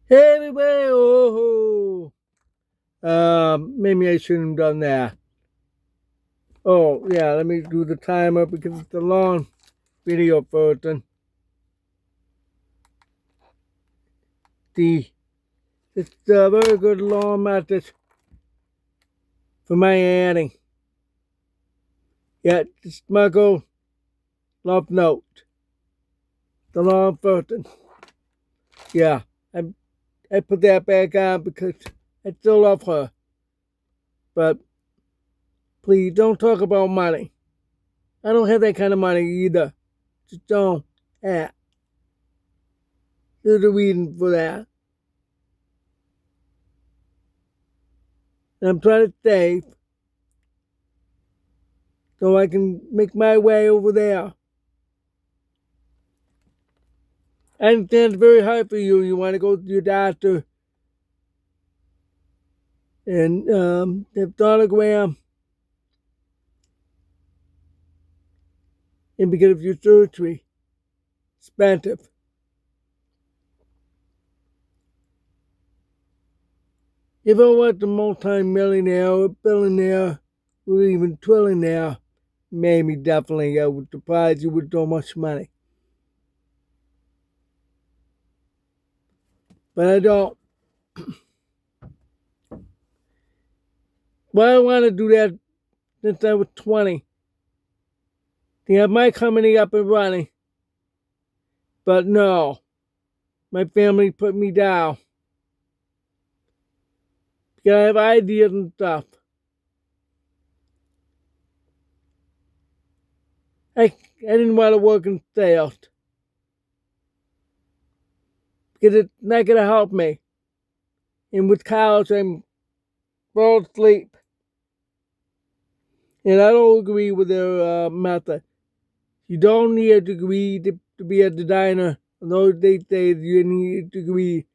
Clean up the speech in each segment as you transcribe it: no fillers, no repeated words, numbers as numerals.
Hey everybody! Oh, maybe I shouldn't have done that. Oh, yeah, let me do the timer because it's a long video version. The It's a very good long message for my auntie. Yeah, the smuggle love note. The long version. Yeah, I, I put that back on because I still love her. But please don't talk about money. I don't have that kind of money either. Just don't. Yeah, there's a reason for that. And I'm trying to save so I can make my way over there. I understand it's very hard for you. You want to go to your doctor and have sonogram, and because of your surgery, expensive. If I was a multi-millionaire or billionaire or even trillionaire, maybe definitely I would surprise you with so much money. But I don't. But I want to do that since I was 20. To have my company up and running. But no, my family put me down. Because I have ideas and stuff. I didn't want to work in sales because it's not going to help me. And with college, I'm fall asleep. And I don't agree with their method. You don't need a degree to be a designer. Although they say you need a degree,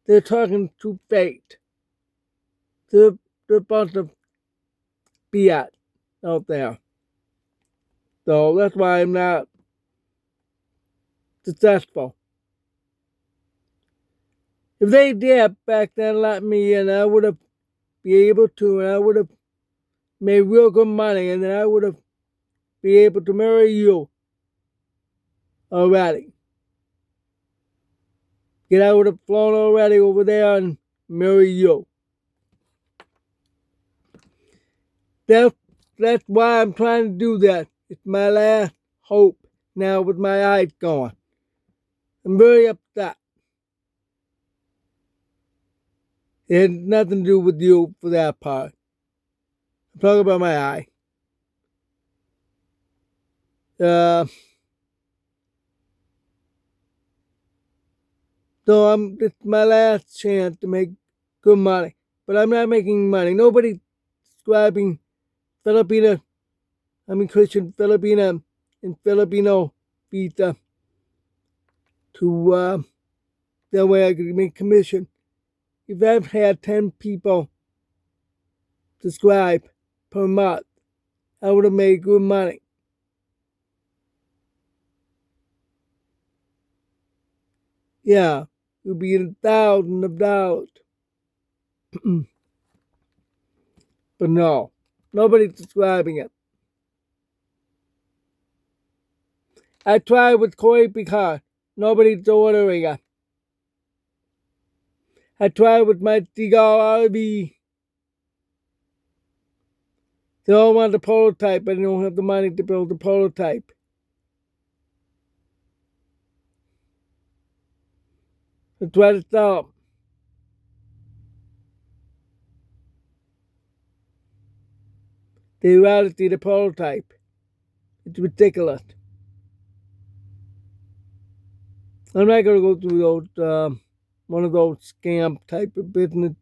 they're talking to fate. They're a bunch of fiat out there. So that's why I'm not successful. If they did back then let me in, I would have been able to, and I would have made real good money, and then I would have been able to marry you already. Because I would have flown already over there and marry you. That's, that's why I'm trying to do that. It's my last hope now with my eyes gone. I'm very upset. It had nothing to do with you for that part. I'm talking about my eye. Uh, it's my last chance to make good money. But I'm not making money. Nobody's describing Filipina, Christian Filipina and Filipino visa to that way I could make commission. If I've had 10 people subscribe per month, I would have made good money. Yeah, it would be in thousands of dollars. But no, nobody's subscribing it. I tried with Koi Picard. Nobody's ordering it. I tried with my Seagull RV. They all want the prototype, but they don't have the money to build the prototype. I tried to sell them. They rather see the prototype. It's ridiculous. I'm not going to go through one of those scam type of business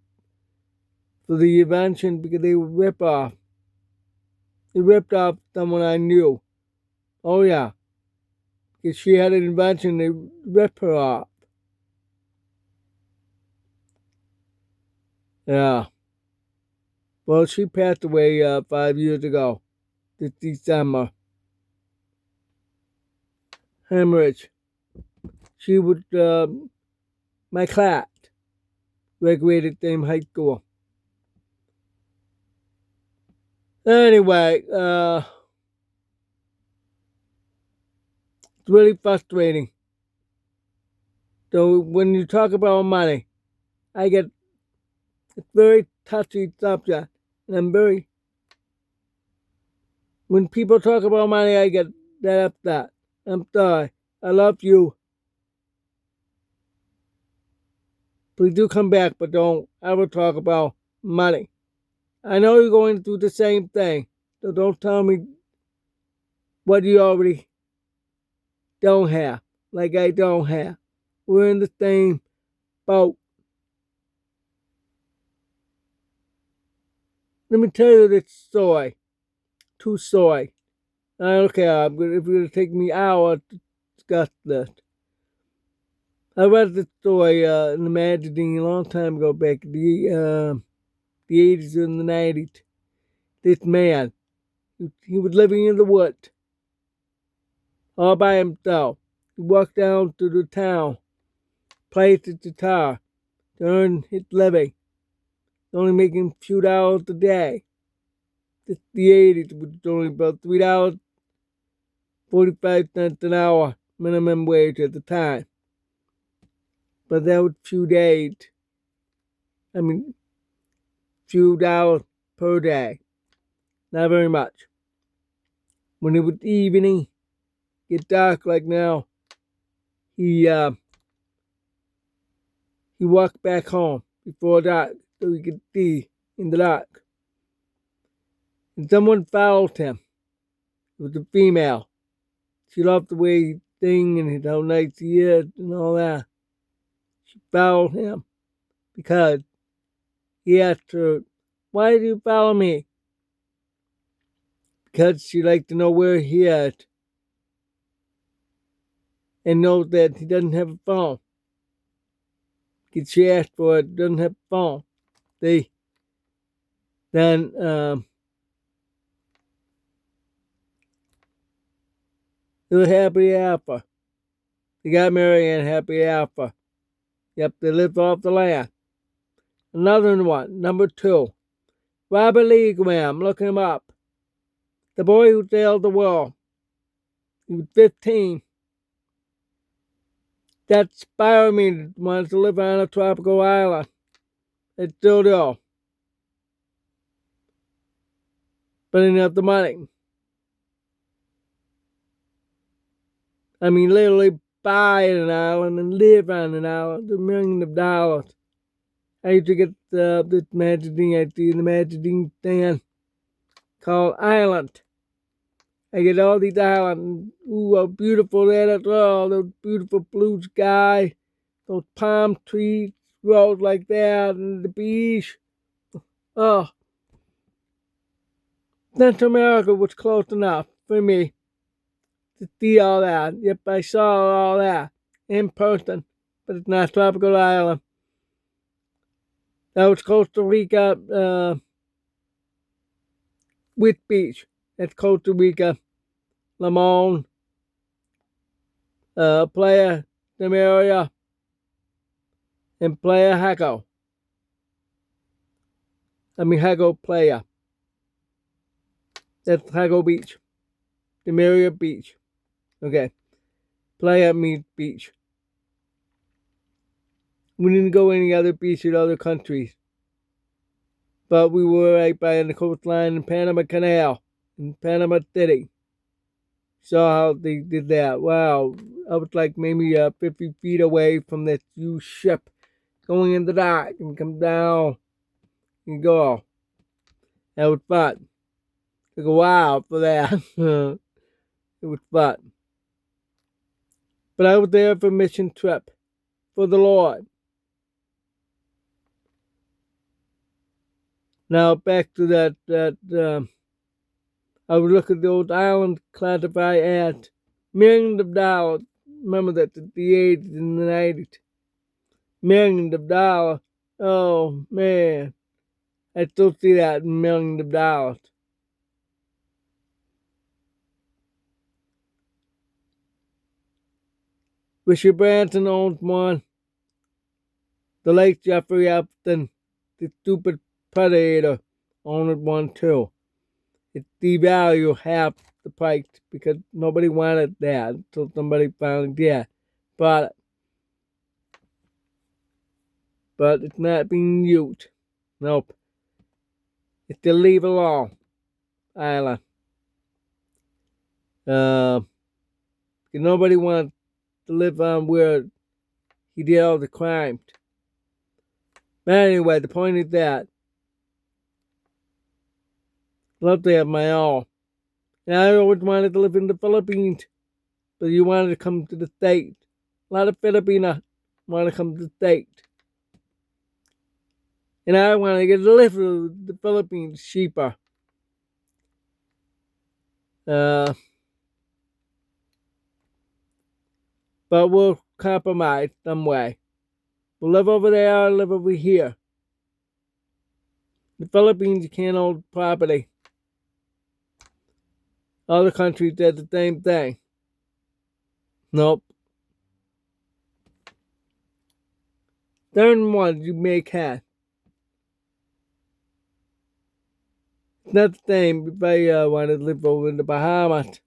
for the invention because they would rip off. They ripped off someone I knew. Oh yeah, because she had an invention, they ripped her off. Yeah. Well, she passed away 5 years ago. This December. Hemorrhage. She was my class. graduated same high school. Anyway, it's really frustrating. So when you talk about money, it's very touchy subject, and when people talk about money, I get that upset. I'm sorry. I love you. Please do come back, but don't ever talk about money. I know you're going through the same thing, so don't tell me what you already don't have, like I don't have. We're in the same boat. Let me tell you this story. True story. I don't care if it's going to take me hours to discuss this. I read this story in the magazine a long time ago, back in the 80s and the 90s. This man, he was living in the woods all by himself. He walked down to the town, played the guitar to earn his living, only making a few dollars a day. It's the 80s, was only about $3, 45 cents an hour minimum wage at the time. But that was few days. Few dollars per day. Not very much. When it was evening, get dark like now, he walked back home before dark so he could see in the dark. And someone followed him. It was a female. She loved the way he sing and how nice he is and all that. She followed him because he asked her, "Why do you follow me?" Because she liked to know where he is and knows that he doesn't have a phone. Because she asked for it, doesn't have a phone. Then it was happy after. They got married and happy after. Yep, they lived off the land. Another one, number 2. Robert Lee Graham, look him up. The boy who sailed the world. He was 15. That inspired me to want to live on a tropical island. I still do. But I didn't have the money. Literally buy an island and live on an island, $millions of dollars. I used to get this magazine I see in the magazine stand called Island. I get all these islands. Ooh, how beautiful that is. Oh, those beautiful blue sky, those palm trees, roads like that, and the beach. Oh, Central America was close enough for me to see all that. Yep, I saw all that in person, but it's not tropical island. That was Costa Rica, with beach. That's Costa Rica, Limon, Playa de Maria, and Playa Jaco. Jaco Playa. That's Jaco Beach. De Maria Beach. Okay. Playa means beach. We didn't go any other beach in other countries. But we were right by the coastline in Panama Canal, in Panama City. Saw how they did that. Wow. I was like maybe 50 feet away from this huge ship going in the dock and come down and go. That was fun. Took a while for that. It was fun. But I was there for a mission trip for the Lord. Now back to that I would look at those islands classified as millions of dollars. Remember that at the 80s and the 90s. Millions of dollars. Oh man. I still see that in millions of dollars. Richard Branson owns one. The late Jeffrey Epstein, the stupid predator, owned one too. It devalued half the price because nobody wanted that until somebody finally did. But it's not being used. Nope. It's the leave alone island. Uh, nobody wants to live on where he did all the crimes. But anyway, the point is that I'd love to have my own. And I always wanted to live in the Philippines, but you wanted to come to the States. A lot of Filipinos want to come to the States. And I want to get to live in the Philippines cheaper. But we'll compromise some way. We'll live over there, I'll live over here. The Philippines, you can't own property. Other countries did the same thing. Nope. Certain ones you may can. It's not the same if I wanted to live over in the Bahamas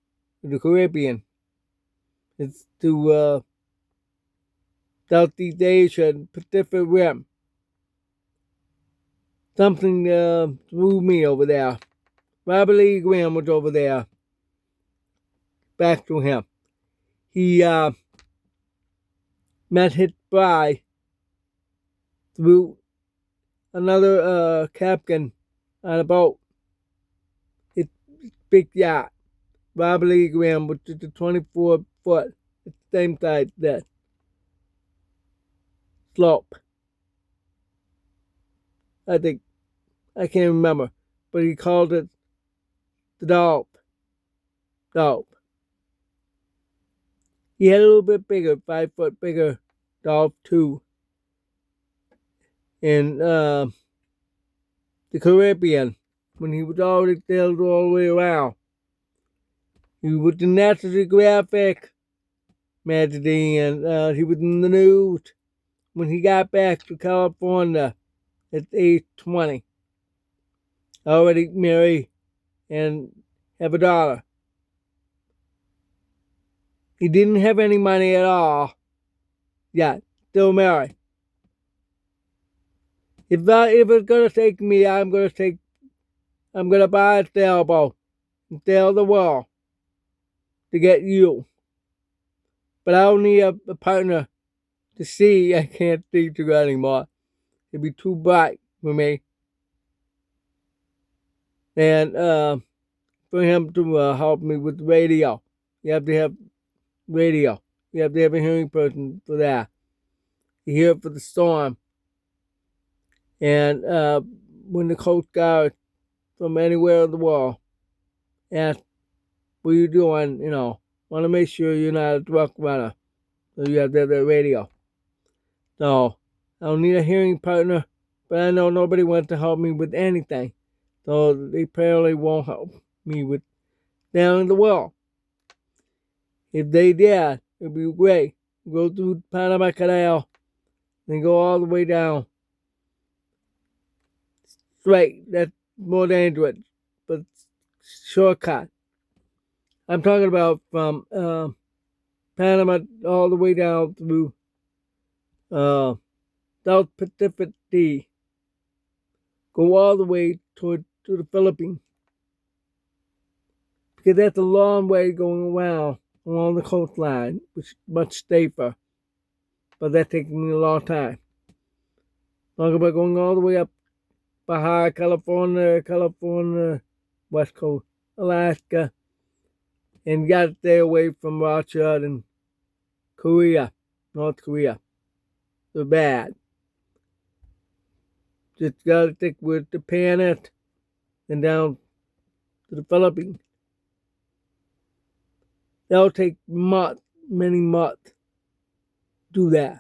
or the Caribbean. It's to Southeast Asia and Pacific Rim. Something threw me over there. Robert Lee Graham was over there. Back to him. He met his bride through another captain on a boat. It's big yacht. Robert Lee Graham, which is a 24-foot. It's the same size that slope. I think, I can't remember, but he called it the Dope. He had a little bit bigger, 5 foot bigger Dolph too. In the Caribbean, when he was already sailed all the way around. He was in National Geographic magazine, and he was in the news when he got back to California at age 20. Already married and have a daughter. He didn't have any money at all. Yeah, still married. If it's gonna take me, I'm gonna buy a sailboat and sail the world to get you. But I don't need a partner to see. I can't see too good anymore. It'd be too bright for me. And for him to help me with radio, you have to have radio. You have to have a hearing person for that. You hear it for the storm. And when the Coast Guard from anywhere in the world ask what you're doing, want to make sure you're not a drug runner. So you have to have that radio. So I don't need a hearing partner, but I know nobody wants to help me with anything. So they apparently won't help me with down in the world. If they did, it'd be great. Go through the Panama Canal, then go all the way down. Straight. That's more dangerous, but shortcut. I'm talking about from Panama all the way down through South Pacific Sea. Go all the way to the Philippines. Because that's a long way going around along the coastline, which is much safer. But that takes me a long time. Talk about going all the way up Baja, California, West Coast, Alaska, and got to stay away from Russia and Korea, North Korea. They're bad. Just gotta stick with Japan and down to the Philippines. That'll take many months to do that.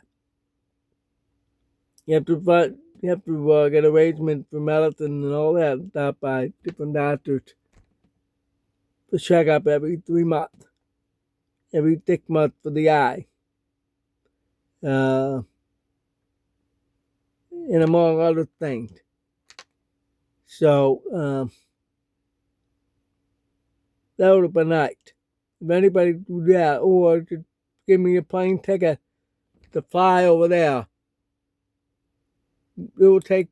You have to get arrangement for medicine and all that done by different doctors to check up every 3 months, every 6 months for the eye. and among other things. So, that would have been nice. If anybody do that, or just give me a plane ticket to fly over there, it will take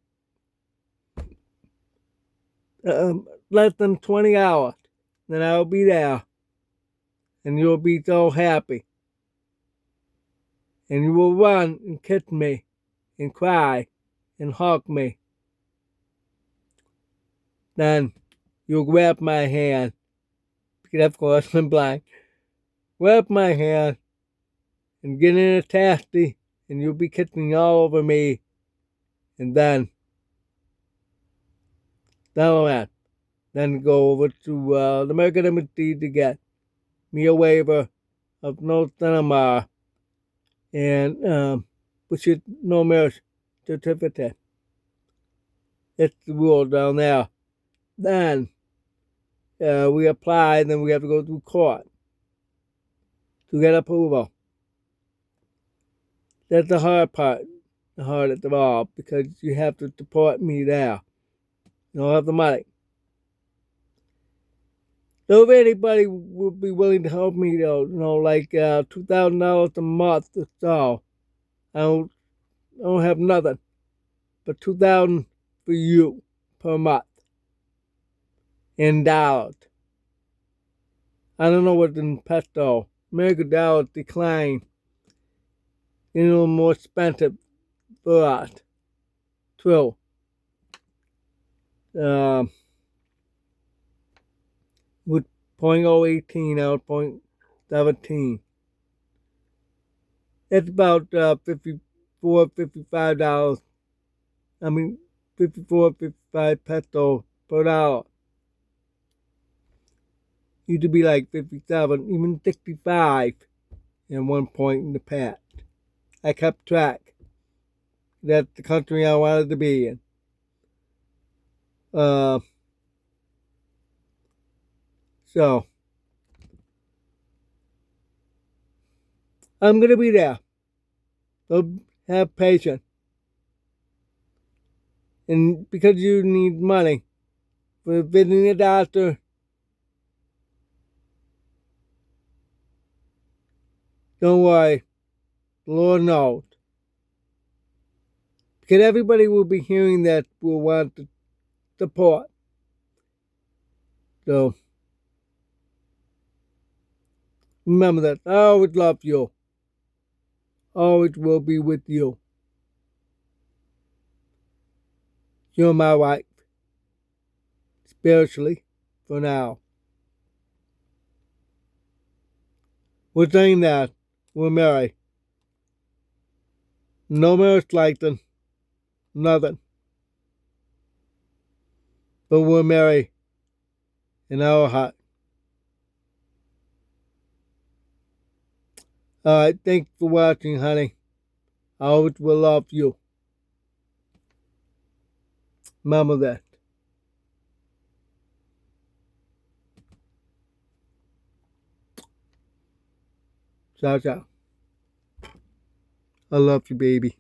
less than 20 hours. Then I'll be there, and you'll be so happy. And you will run and kiss me, and cry, and hug me. Then you'll grab my hand, because of course I'm blind. Grab my hand, and get in a taxi, and you'll be kissing all over me. And then go over to the American Embassy to get me a waiver of no cinema and which is no marriage certificate. That's the rule down there. Then we apply, then we have to go through court to get approval. That's the hard part, the hardest of all, because you have to deport me there. You don't have the money. So if anybody would be willing to help me, though, like $2,000 a month or so, I don't have nothing but $2,000 for you per month in dollars. I don't know what's in peso. American dollars decline. It's a little more expensive for us. True. With 0.018 out 0.17. It's about $54, $55. I mean, 54, 55 pesos per dollar. Used to be like 57, even 65 at one point in the past. I kept track. That's the country I wanted to be in. So, I'm going to be there. So, have patience. And because you need money for visiting a doctor, don't worry. The Lord knows. Because everybody will be hearing that will want to support. So, remember that. I always love you. Always will be with you. You're my wife. Spiritually, for now. We're saying that we're married. No marriage license. Nothing. But we're married in our heart. Alright, thanks for watching, honey. I always will love you. Remember that. Ciao, ciao. I love you, baby.